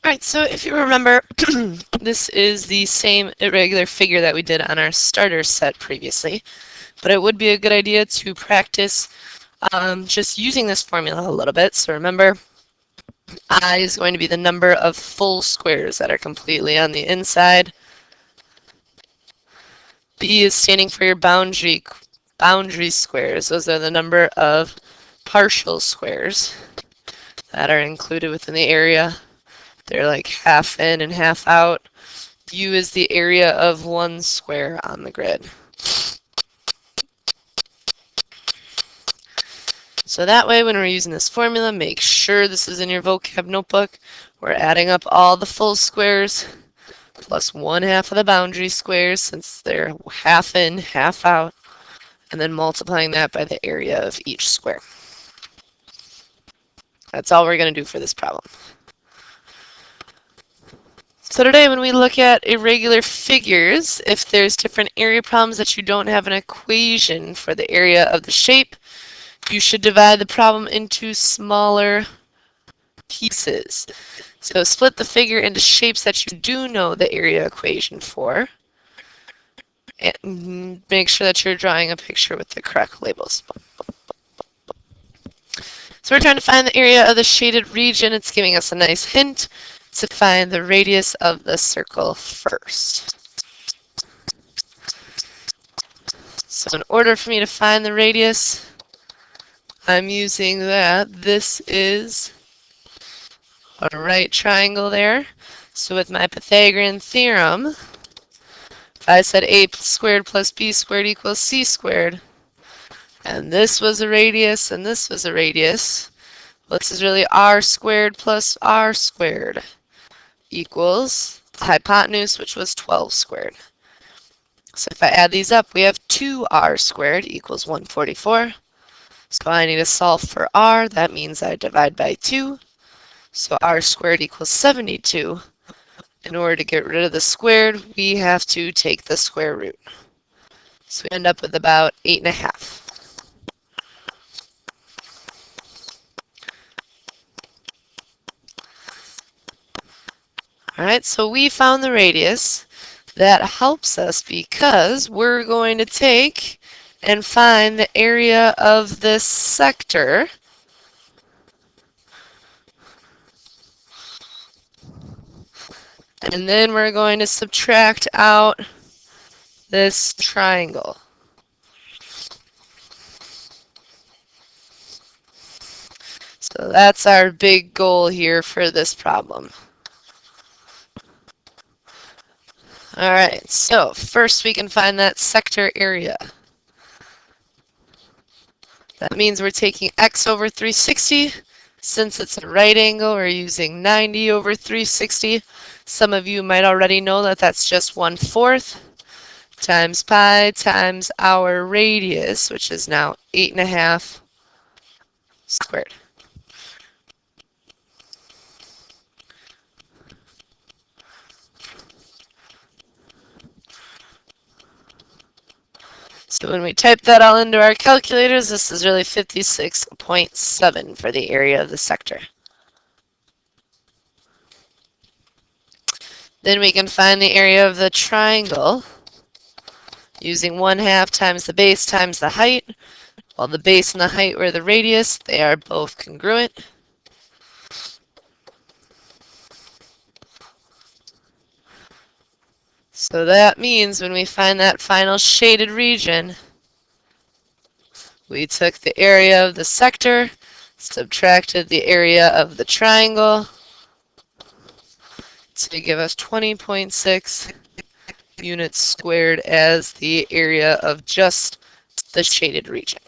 Alright, so if you remember, this is the same irregular figure that we did on our starter set previously, but it would be a good idea to practice just using this formula a little bit. So remember, I is going to be the number of full squares that are completely on the inside. B is standing for your boundary squares. Those are the number of partial squares that are included within the area. They're like half in and half out. U is the area of one square on the grid. So that way, when we're using this formula, make sure this is in your vocab notebook. We're adding up all the full squares plus 1/2 of the boundary squares, since they're half in, half out, and then multiplying that by the area of each square. That's all we're going to do for this problem. So today, when we look at irregular figures, if there's different area problems that you don't have an equation for the area of the shape, you should divide the problem into smaller pieces. So split the figure into shapes that you do know the area equation for, and make sure that you're drawing a picture with the correct labels. So we're trying to find the area of the shaded region. It's giving us a nice hint to find the radius of the circle first. So in order for me to find the radius, I'm using that. This is a right triangle there. So with my Pythagorean theorem, if I said a squared plus b squared equals c squared, and this was a radius and this was a radius, well, this is really r squared plus r squared equals the hypotenuse, which was 12 squared. So if I add these up, we have 2r squared equals 144. So I need to solve for r. That means I divide by 2. So r squared equals 72. In order to get rid of the squared, we have to take the square root. So we end up with about 8.5. All right, so we found the radius. That helps us because we're going to take and find the area of this sector. And then we're going to subtract out this triangle. So that's our big goal here for this problem. All right, so first we can find that sector area. That means we're taking x over 360. Since it's a right angle, we're using 90 over 360. Some of you might already know that that's just 1/4 times pi times our radius, which is now 8.5 squared. So when we type that all into our calculators, this is really 56.7 for the area of the sector. Then we can find the area of the triangle using 1/2 times the base times the height. While the base and the height were the radius, they are both congruent. So that means when we find that final shaded region, we took the area of the sector, subtracted the area of the triangle to give us 20.6 units squared as the area of just the shaded region.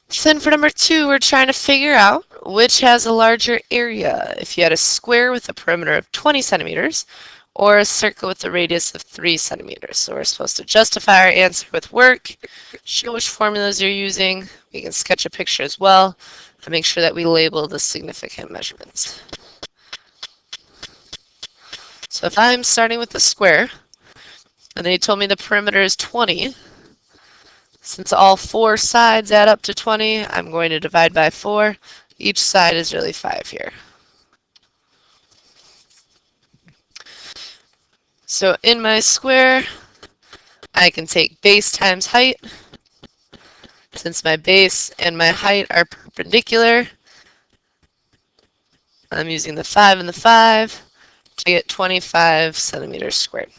So then for number 2, we're trying to figure out which has a larger area. If you had a square with a perimeter of 20 centimeters or a circle with a radius of 3 centimeters. So we're supposed to justify our answer with work, show which formulas you're using. We can sketch a picture as well to make sure that we label the significant measurements. So if I'm starting with the square, and they told me the perimeter is 20, since all 4 sides add up to 20, I'm going to divide by 4. Each side is really 5 here. So in my square, I can take base times height. Since my base and my height are perpendicular, I'm using the 5 and the 5 to get 25 centimeters squared.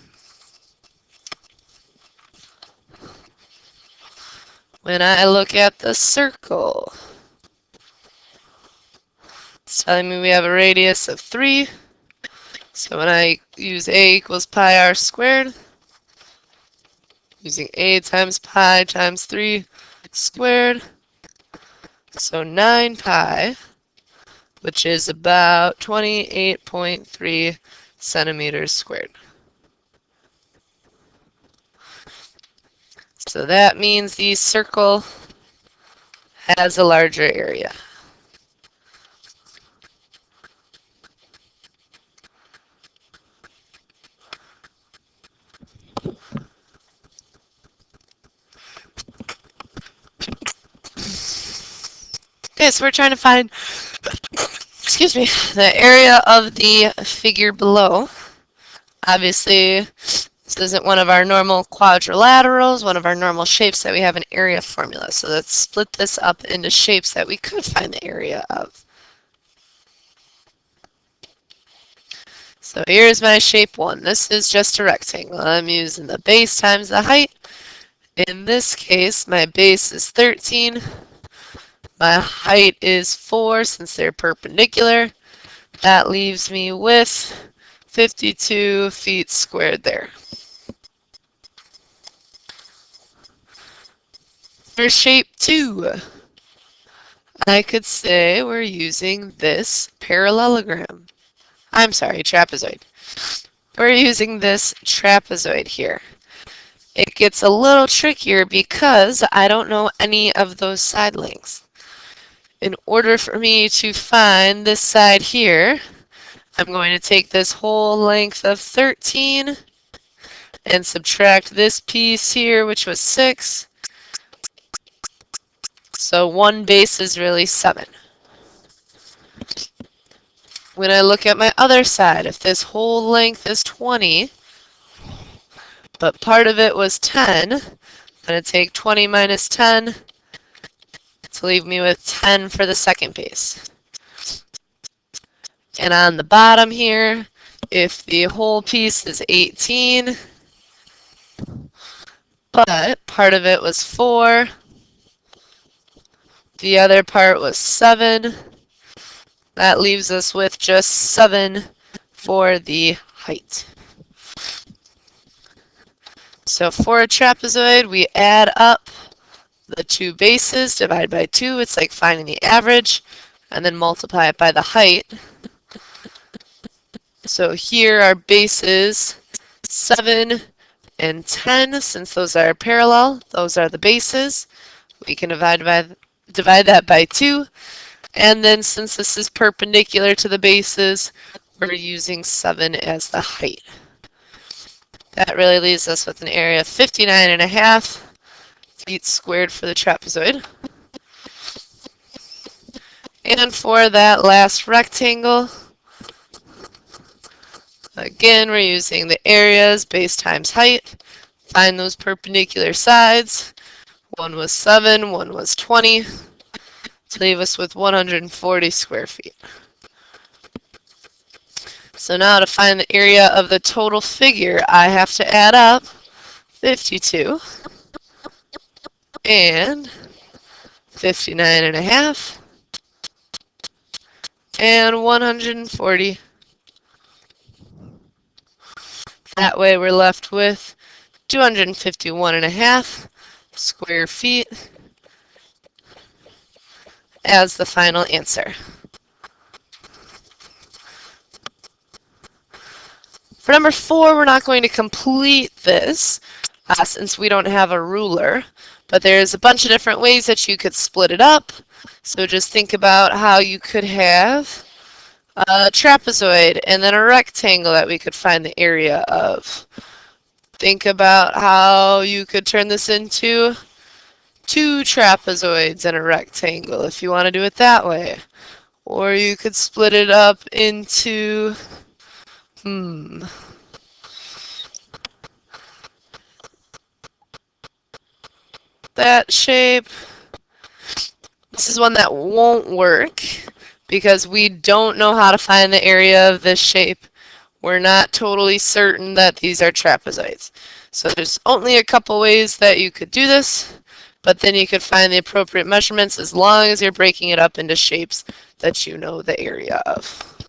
When I look at the circle, it's telling me we have a radius of 3. So when I use a equals pi r squared, using a times pi times 3 squared, so 9 pi, which is about 28.3 centimeters squared. So that means the circle has a larger area. Okay, so we're trying to find, excuse me, the area of the figure below. Obviously, this isn't one of our normal quadrilaterals, one of our normal shapes that we have an area formula. So let's split this up into shapes that we could find the area of. So here's my shape 1. This is just a rectangle. I'm using the base times the height. In this case, my base is 13. My height is 4 since they're perpendicular. That leaves me with 52 feet squared there. For shape 2, I could say we're using this parallelogram. I'm sorry, trapezoid. We're using this trapezoid here. It gets a little trickier because I don't know any of those side lengths. In order for me to find this side here, I'm going to take this whole length of 13 and subtract this piece here, which was 6. So one base is really 7. When I look at my other side, if this whole length is 20, but part of it was 10, I'm going to take 20 minus 10 to leave me with 10 for the second base. And on the bottom here, if the whole piece is 18, but part of it was 4, the other part was 7, that leaves us with just 7 for the height. So for a trapezoid, we add up the two bases, divide by 2, it's like finding the average, and then multiply it by the height. So here our bases 7 and 10, since those are parallel, those are the bases. We can divide that by 2, and then since this is perpendicular to the bases, we're using 7 as the height. That really leaves us with an area of 59.5 feet squared for the trapezoid. And for that last rectangle, again, we're using the areas, base times height. Find those perpendicular sides. One was 7, one was 20, to leave us with 140 square feet. So now to find the area of the total figure, I have to add up 52 and 59.5 and 140. That way we're left with 251.5 square feet as the final answer. For number 4, we're not going to complete this since we don't have a ruler, but there's a bunch of different ways that you could split it up. So just think about how you could have a trapezoid and then a rectangle that we could find the area of. Think about how you could turn this into two trapezoids and a rectangle if you want to do it that way. Or you could split it up into, that shape. This is one that won't work because we don't know how to find the area of this shape. We're not totally certain that these are trapezoids. So there's only a couple ways that you could do this, but then you could find the appropriate measurements as long as you're breaking it up into shapes that you know the area of.